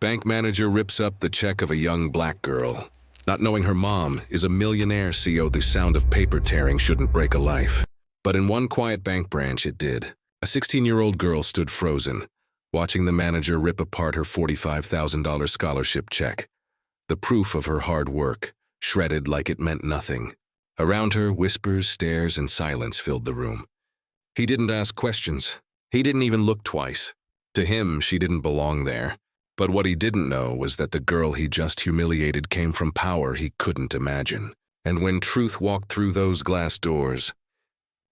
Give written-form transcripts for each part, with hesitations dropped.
Bank manager rips up the check of a young black girl. Not knowing her mom is a millionaire CEO, the sound of paper tearing shouldn't break a life. But in one quiet bank branch, it did. A 16-year-old girl stood frozen, watching the manager rip apart her $45,000 scholarship check. The proof of her hard work, shredded like it meant nothing. Around her, whispers, stares, and silence filled the room. He didn't ask questions. He didn't even look twice. To him, she didn't belong there. But what he didn't know was that the girl he just humiliated came from power he couldn't imagine. And when truth walked through those glass doors,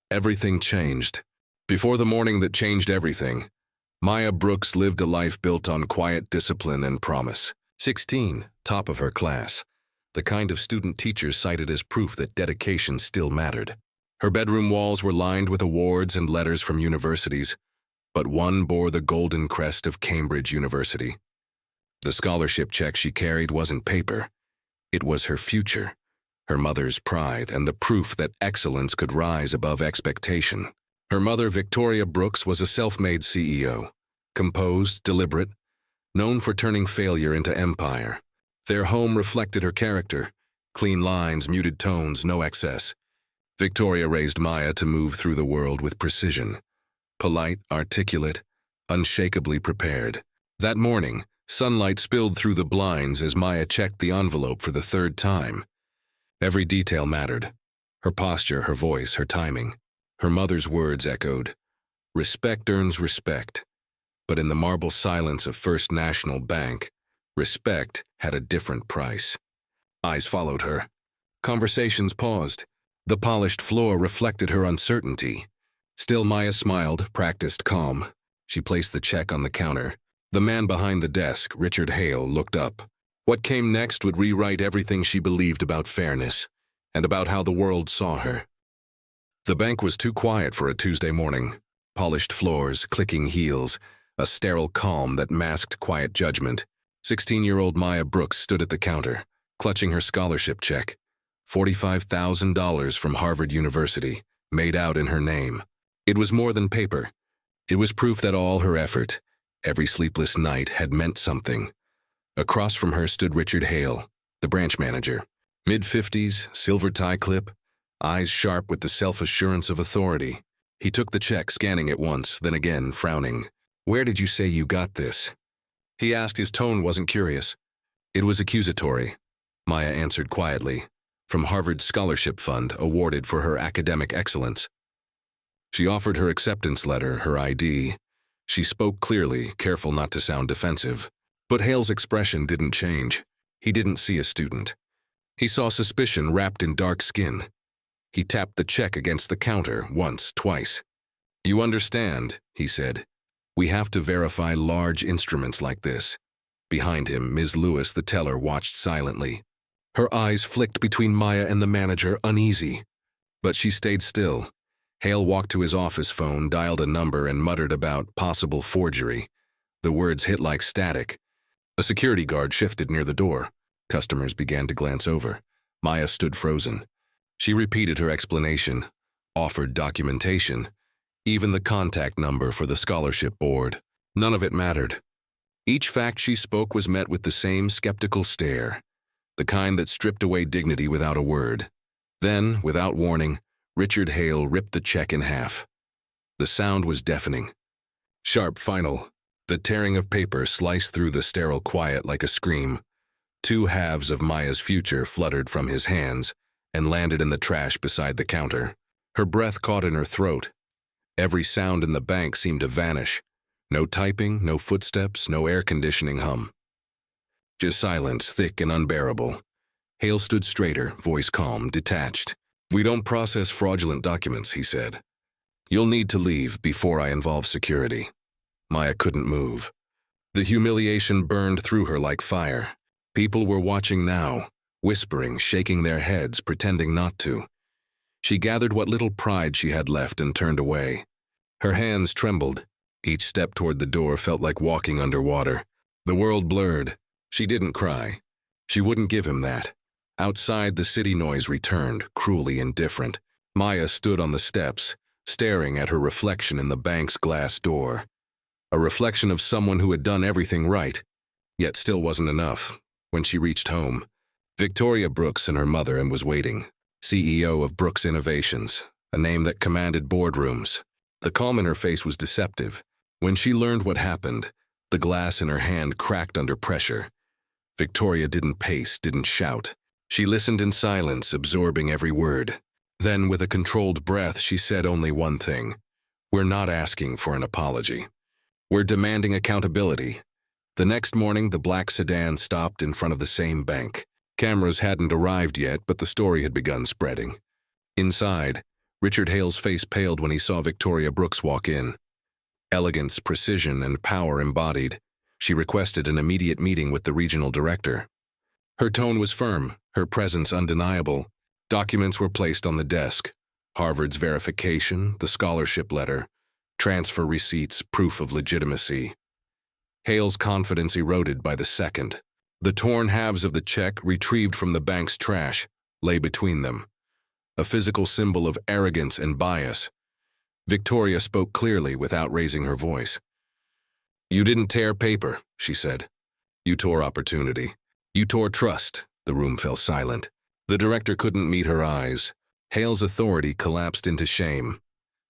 everything changed. Before the morning that changed everything, Maya Brooks lived a life built on quiet discipline and promise. 16, top of her class, the kind of student teachers cited as proof that dedication still mattered. Her bedroom walls were lined with awards and letters from universities, but one bore the golden crest of Cambridge University. The scholarship check she carried wasn't paper. It was her future, her mother's pride, and the proof that excellence could rise above expectation. Her mother, Victoria Brooks, was a self-made CEO, composed, deliberate, known for turning failure into empire. Their home reflected her character, clean lines, muted tones, no excess. Victoria raised Maya to move through the world with precision, polite, articulate, unshakably prepared. That morning, sunlight spilled through the blinds as Maya checked the envelope for the third time. Every detail mattered. Her posture, her voice, her timing. Her mother's words echoed, "Respect earns respect." But in the marble silence of First National Bank, respect had a different price. Eyes followed her. Conversations paused. The polished floor reflected her uncertainty. Still, Maya smiled, practiced calm. She placed the check on the counter. The man behind the desk, Richard Hale, looked up. What came next would rewrite everything she believed about fairness and about how the world saw her. The bank was too quiet for a Tuesday morning. Polished floors, clicking heels, a sterile calm that masked quiet judgment. 16-year-old Maya Brooks stood at the counter, clutching her scholarship check. $45,000 from Harvard University, made out in her name. It was more than paper. It was proof that all her effort, every sleepless night, had meant something. Across from her stood Richard Hale, the branch manager. Mid-50s, silver tie clip, eyes sharp with the self-assurance of authority. He took the check, scanning it once, then again, frowning. "Where did you say you got this?" he asked. His tone wasn't curious. It was accusatory. Maya answered quietly. From Harvard's scholarship fund, awarded for her academic excellence. She offered her acceptance letter, her ID. She spoke clearly, careful not to sound defensive. But Hale's expression didn't change. He didn't see a student. He saw suspicion wrapped in dark skin. He tapped the check against the counter once, twice. "You understand," he said. "We have to verify large instruments like this." Behind him, Ms. Lewis, the teller, watched silently. Her eyes flicked between Maya and the manager, uneasy. But she stayed still. Hale walked to his office phone, dialed a number, and muttered about possible forgery. The words hit like static. A security guard shifted near the door. Customers began to glance over. Maya stood frozen. She repeated her explanation, offered documentation, even the contact number for the scholarship board. None of it mattered. Each fact she spoke was met with the same skeptical stare, the kind that stripped away dignity without a word. Then, without warning, Richard Hale ripped the check in half. The sound was deafening. Sharp, final. The tearing of paper sliced through the sterile quiet like a scream. Two halves of Maya's future fluttered from his hands and landed in the trash beside the counter. Her breath caught in her throat. Every sound in the bank seemed to vanish. No typing, no footsteps, no air conditioning hum. Just silence, thick and unbearable. Hale stood straighter, voice calm, detached. "We don't process fraudulent documents," he said. "You'll need to leave before I involve security." Maya couldn't move. The humiliation burned through her like fire. People were watching now, whispering, shaking their heads, pretending not to. She gathered what little pride she had left and turned away. Her hands trembled. Each step toward the door felt like walking underwater. The world blurred. She didn't cry. She wouldn't give him that. Outside, the city noise returned, cruelly indifferent. Maya stood on the steps, staring at her reflection in the bank's glass door. A reflection of someone who had done everything right, Yet still wasn't enough. When she reached home, Victoria Brooks and her mother was waiting, CEO of Brooks Innovations, a name that commanded boardrooms. The calm in her face was deceptive. When she learned what happened, the glass in her hand cracked under pressure. Victoria didn't pace, didn't shout. She listened in silence, absorbing every word. Then, with a controlled breath, she said only one thing. "We're not asking for an apology. We're demanding accountability." The next morning, the black sedan stopped in front of the same bank. Cameras hadn't arrived yet, but the story had begun spreading. Inside, Richard Hale's face paled when he saw Victoria Brooks walk in. Elegance, precision, and power embodied, she requested an immediate meeting with the regional director. Her tone was firm, her presence undeniable. Documents were placed on the desk. Harvard's verification, the scholarship letter, transfer receipts, proof of legitimacy. Hale's confidence eroded by the second. The torn halves of the check, retrieved from the bank's trash, lay between them. A physical symbol of arrogance and bias. Victoria spoke clearly without raising her voice. "You didn't tear paper," she said. "You tore opportunity. You tore trust." The room fell silent. The director couldn't meet her eyes. Hale's authority collapsed into shame.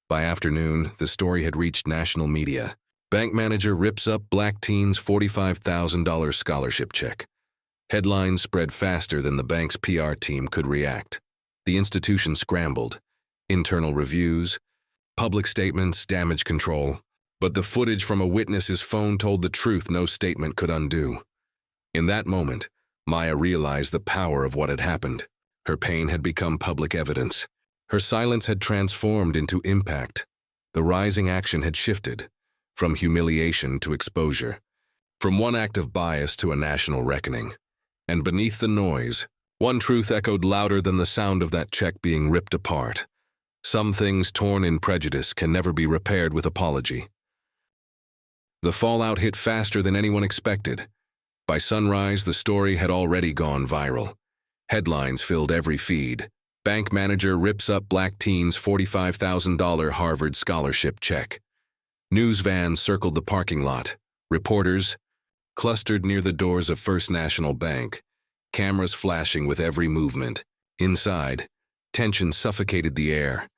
By afternoon, the story had reached national media. Bank manager rips up black teen's $45,000 scholarship check. Headlines spread faster than the bank's PR team could react. The institution scrambled. Internal reviews, public statements, damage control. But the footage from a witness's phone told the truth no statement could undo. In that moment, Maya realized the power of what had happened. Her pain had become public evidence. Her silence had transformed into impact. The rising action had shifted, from humiliation to exposure, from one act of bias to a national reckoning. And beneath the noise, one truth echoed louder than the sound of that check being ripped apart. Some things torn in prejudice can never be repaired with apology. The fallout hit faster than anyone expected. By sunrise, the story had already gone viral. Headlines filled every feed. Bank manager rips up black teen's $45,000 Harvard scholarship check. News vans circled the parking lot. Reporters clustered near the doors of First National Bank, cameras flashing with every movement. Inside, tension suffocated the air.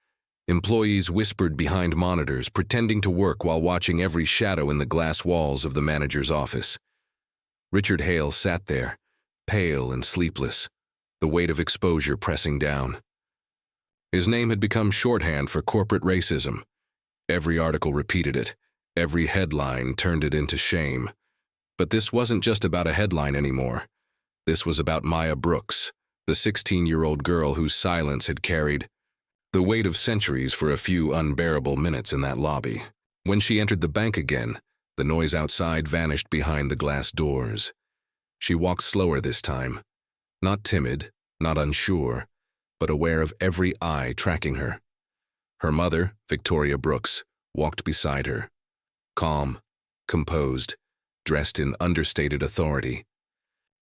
Employees whispered behind monitors, pretending to work while watching every shadow in the glass walls of the manager's office. Richard Hale sat there, pale and sleepless, the weight of exposure pressing down. His name had become shorthand for corporate racism. Every article repeated it. Every headline turned it into shame. But this wasn't just about a headline anymore. This was about Maya Brooks, the 16-year-old girl whose silence had carried the weight of centuries for a few unbearable minutes in that lobby. When she entered the bank again, the noise outside vanished behind the glass doors. She walked slower this time, not timid, not unsure, but aware of every eye tracking her. Her mother, Victoria Brooks, walked beside her, calm, composed, dressed in understated authority.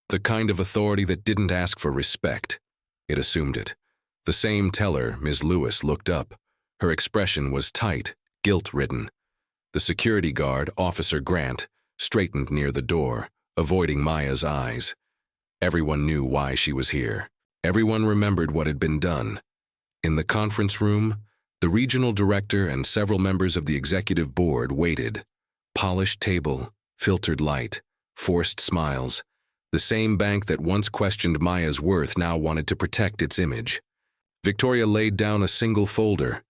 The kind of authority that didn't ask for respect. It assumed it. The same teller, Ms. Lewis, looked up. Her expression was tight, guilt-ridden. The security guard, Officer Grant, straightened near the door, avoiding Maya's eyes. Everyone knew why she was here. Everyone remembered what had been done. In the conference room, the regional director and several members of the executive board waited. Polished table, filtered light, forced smiles. The same bank that once questioned Maya's worth now wanted to protect its image. Victoria laid down a single folder.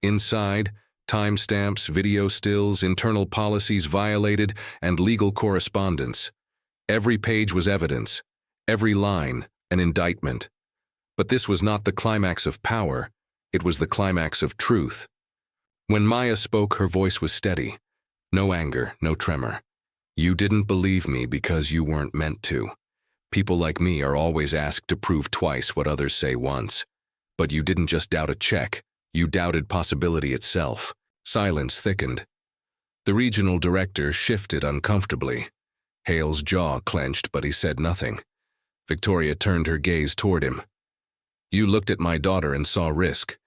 Inside, timestamps, video stills, internal policies violated, and legal correspondence. Every page was evidence, every line an indictment. But this was not the climax of power, it was the climax of truth. When Maya spoke, her voice was steady. No anger, no tremor. "You didn't believe me because you weren't meant to. People like me are always asked to prove twice what others say once. But you didn't just doubt a check, you doubted possibility itself." Silence thickened. The regional director shifted uncomfortably. Hale's jaw clenched, but he said nothing. Victoria turned her gaze toward him. "You looked at my daughter and saw risk.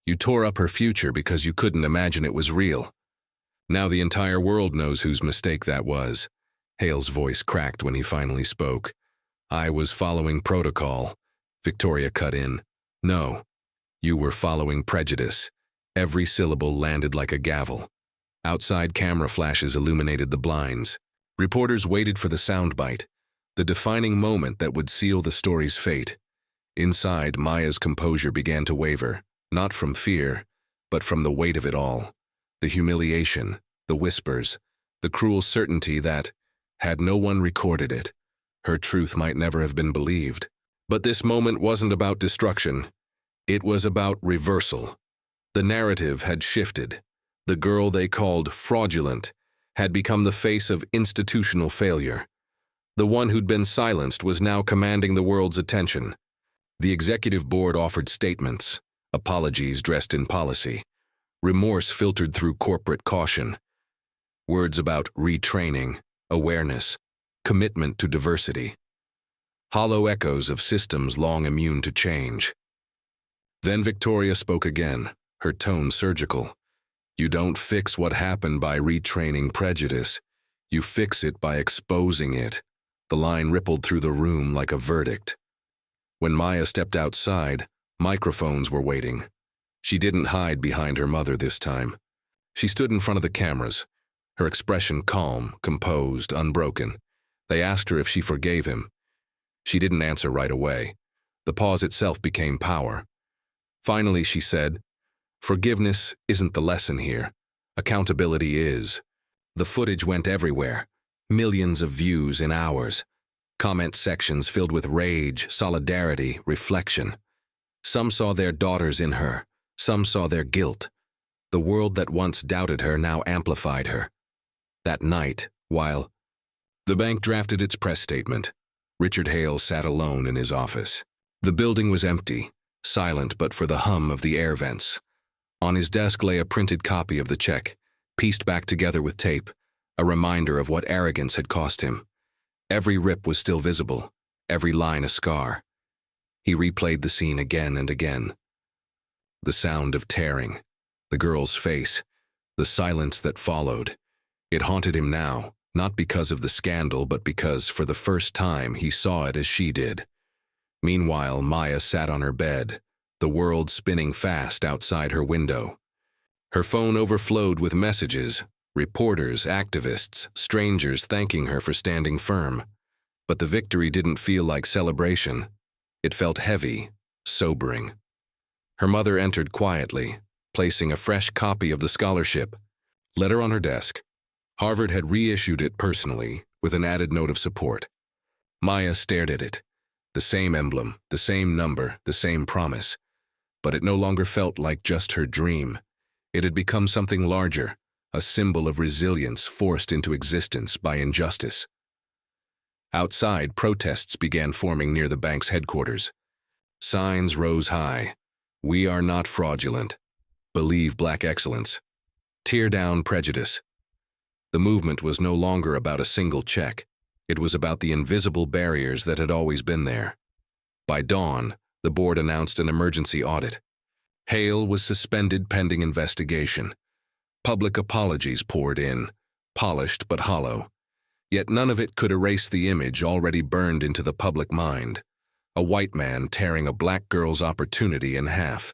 You tore up her future because you couldn't imagine it was real. Now the entire world knows whose mistake that was. Hale's voice cracked when he finally spoke. "I was following protocol." Victoria cut in. "No, you were following prejudice." Every syllable landed like a gavel. Outside camera flashes illuminated the blinds. Reporters waited for the soundbite, the defining moment that would seal the story's fate. Inside, Maya's composure began to waver, not from fear, but from the weight of it all. The humiliation, the whispers, the cruel certainty that, had no one recorded it, her truth might never have been believed. But this moment wasn't about destruction. It was about reversal. The narrative had shifted. The girl they called fraudulent had become the face of institutional failure. The one who'd been silenced was now commanding the world's attention. The executive board offered statements, apologies dressed in policy, remorse filtered through corporate caution, words about retraining, awareness, commitment to diversity. Hollow echoes of systems long immune to change. Then Victoria spoke again, her tone surgical. "You don't fix what happened by retraining prejudice. You fix it by exposing it." The line rippled through the room like a verdict. When Maya stepped outside, microphones were waiting. She didn't hide behind her mother this time. She stood in front of the cameras, her expression calm, composed, unbroken. They asked her if she forgave him. She didn't answer right away. The pause itself became power. Finally, she said, "Forgiveness isn't the lesson here. Accountability is." The footage went everywhere. Millions of views in hours. Comment sections filled with rage, solidarity, reflection. Some saw their daughters in her. Some saw their guilt. The world that once doubted her now amplified her. That night, while the bank drafted its press statement, Richard Hale sat alone in his office. The building was empty, silent but for the hum of the air vents. On his desk lay a printed copy of the check, pieced back together with tape, a reminder of what arrogance had cost him. Every rip was still visible, every line a scar. He replayed the scene again and again. The sound of tearing, the girl's face, the silence that followed. It haunted him now, not because of the scandal, but because, for the first time, he saw it as she did. Meanwhile, Maya sat on her bed, the world spinning fast outside her window. Her phone overflowed with messages, reporters, activists, strangers thanking her for standing firm. But the victory didn't feel like celebration. It felt heavy, sobering. Her mother entered quietly, placing a fresh copy of the scholarship. Letter on her desk. Harvard had reissued it personally, with an added note of support. Maya stared at it. The same emblem, the same number, the same promise. But it no longer felt like just her dream. It had become something larger, a symbol of resilience forced into existence by injustice. Outside, protests began forming near the bank's headquarters. Signs rose high. "We are not fraudulent. Believe black excellence. Tear down prejudice." The movement was no longer about a single check. It was about the invisible barriers that had always been there. By dawn, the board announced an emergency audit. Hale was suspended pending investigation. Public apologies poured in, polished but hollow. Yet none of it could erase the image already burned into the public mind. A white man tearing a black girl's opportunity in half.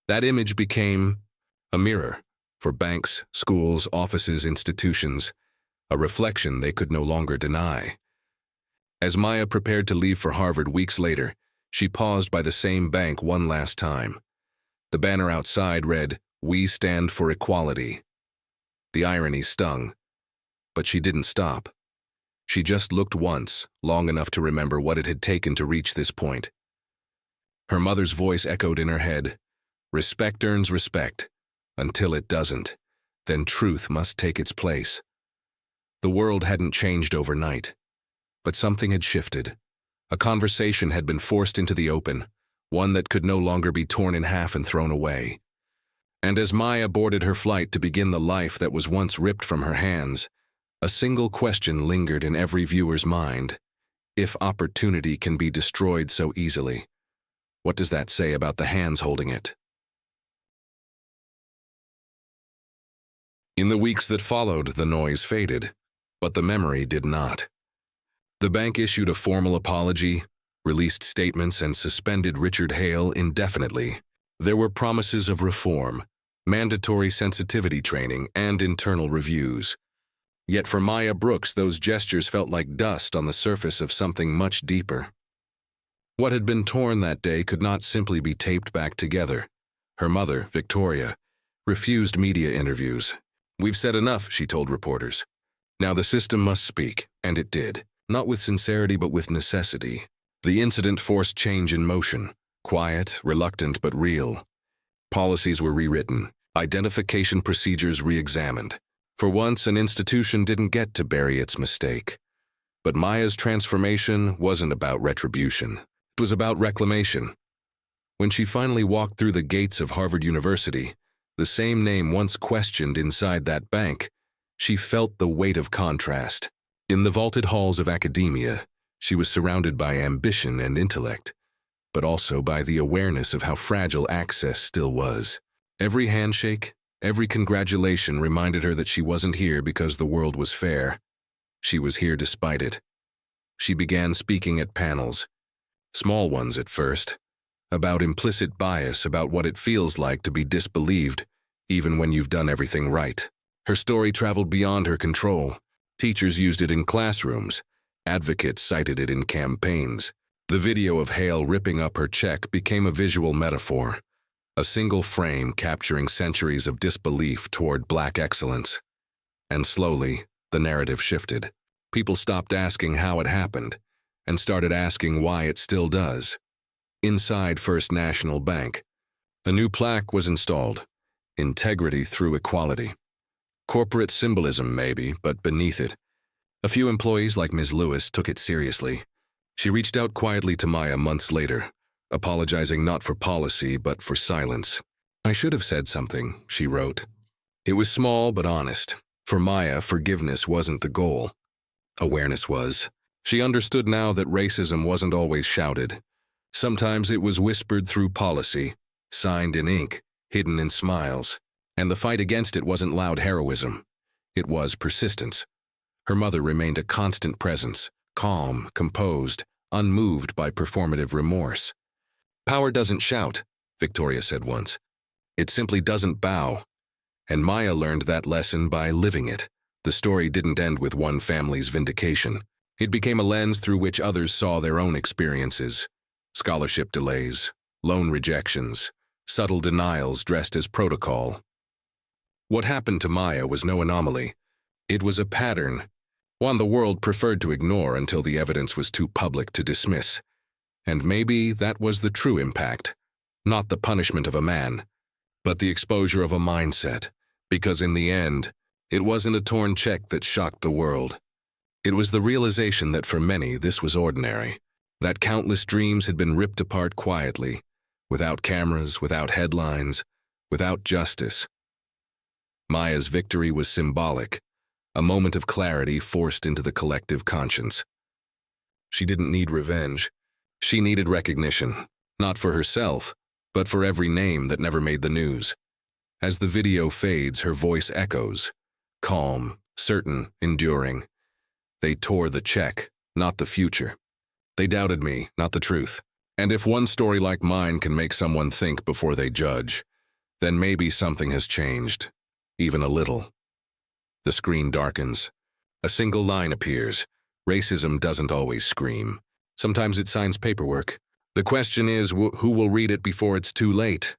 That image became a mirror for banks, schools, offices, institutions, a reflection they could no longer deny. As Maya prepared to leave for Harvard weeks later, she paused by the same bank one last time. The banner outside read, "We stand for equality." The irony stung, but she didn't stop. She just looked once, long enough to remember what it had taken to reach this point. Her mother's voice echoed in her head. "Respect earns respect. Until it doesn't, then truth must take its place." The world hadn't changed overnight, but something had shifted. A conversation had been forced into the open, one that could no longer be torn in half and thrown away. And as Maya boarded her flight to begin the life that was once ripped from her hands, a single question lingered in every viewer's mind. If opportunity can be destroyed so easily, what does that say about the hands holding it? In the weeks that followed, the noise faded, but the memory did not. The bank issued a formal apology, released statements, and suspended Richard Hale indefinitely. There were promises of reform, mandatory sensitivity training, and internal reviews. Yet for Maya Brooks, those gestures felt like dust on the surface of something much deeper. What had been torn that day could not simply be taped back together. Her mother, Victoria, refused media interviews. "We've said enough," she told reporters. "Now the system must speak," and it did, not with sincerity but with necessity. The incident forced change in motion, quiet, reluctant but real. Policies were rewritten, identification procedures re-examined. For once, an institution didn't get to bury its mistake. But Maya's transformation wasn't about retribution. It was about reclamation. When she finally walked through the gates of Harvard University, the same name once questioned inside that bank, she felt the weight of contrast. In the vaulted halls of academia, she was surrounded by ambition and intellect, but also by the awareness of how fragile access still was. Every handshake, every congratulation reminded her that she wasn't here because the world was fair. She was here despite it. She began speaking at panels, small ones at first, about implicit bias, about what it feels like to be disbelieved, even when you've done everything right. Her story traveled beyond her control. Teachers used it in classrooms. Advocates cited it in campaigns. The video of Hale ripping up her check became a visual metaphor, a single frame capturing centuries of disbelief toward Black excellence. And slowly, the narrative shifted. People stopped asking how it happened and started asking why it still does. Inside First National Bank, a new plaque was installed, "Integrity through Equality." Corporate symbolism, maybe, but beneath it, a few employees like Ms. Lewis took it seriously. She reached out quietly to Maya months later, apologizing not for policy, but for silence. "I should have said something," she wrote. It was small but honest. For Maya, forgiveness wasn't the goal. Awareness was. She understood now that racism wasn't always shouted. Sometimes it was whispered through policy, signed in ink, hidden in smiles. And the fight against it wasn't loud heroism. It was persistence. Her mother remained a constant presence, calm, composed, unmoved by performative remorse. "Power doesn't shout," Victoria said once. "It simply doesn't bow." And Maya learned that lesson by living it. The story didn't end with one family's vindication. It became a lens through which others saw their own experiences. Scholarship delays, loan rejections, subtle denials dressed as protocol. What happened to Maya was no anomaly. It was a pattern, one the world preferred to ignore until the evidence was too public to dismiss. And maybe that was the true impact, not the punishment of a man, but the exposure of a mindset, because in the end, it wasn't a torn check that shocked the world. It was the realization that for many this was ordinary, that countless dreams had been ripped apart quietly, without cameras, without headlines, without justice. Maya's victory was symbolic, a moment of clarity forced into the collective conscience. She didn't need revenge. She needed recognition, not for herself, but for every name that never made the news. As the video fades, her voice echoes, calm, certain, enduring. They tore the check, not the future. They doubted me, not the truth. And if one story like mine can make someone think before they judge, then maybe something has changed. Even a little. The screen darkens. A single line appears. Racism doesn't always scream. Sometimes it signs paperwork. The question is, who will read it before it's too late?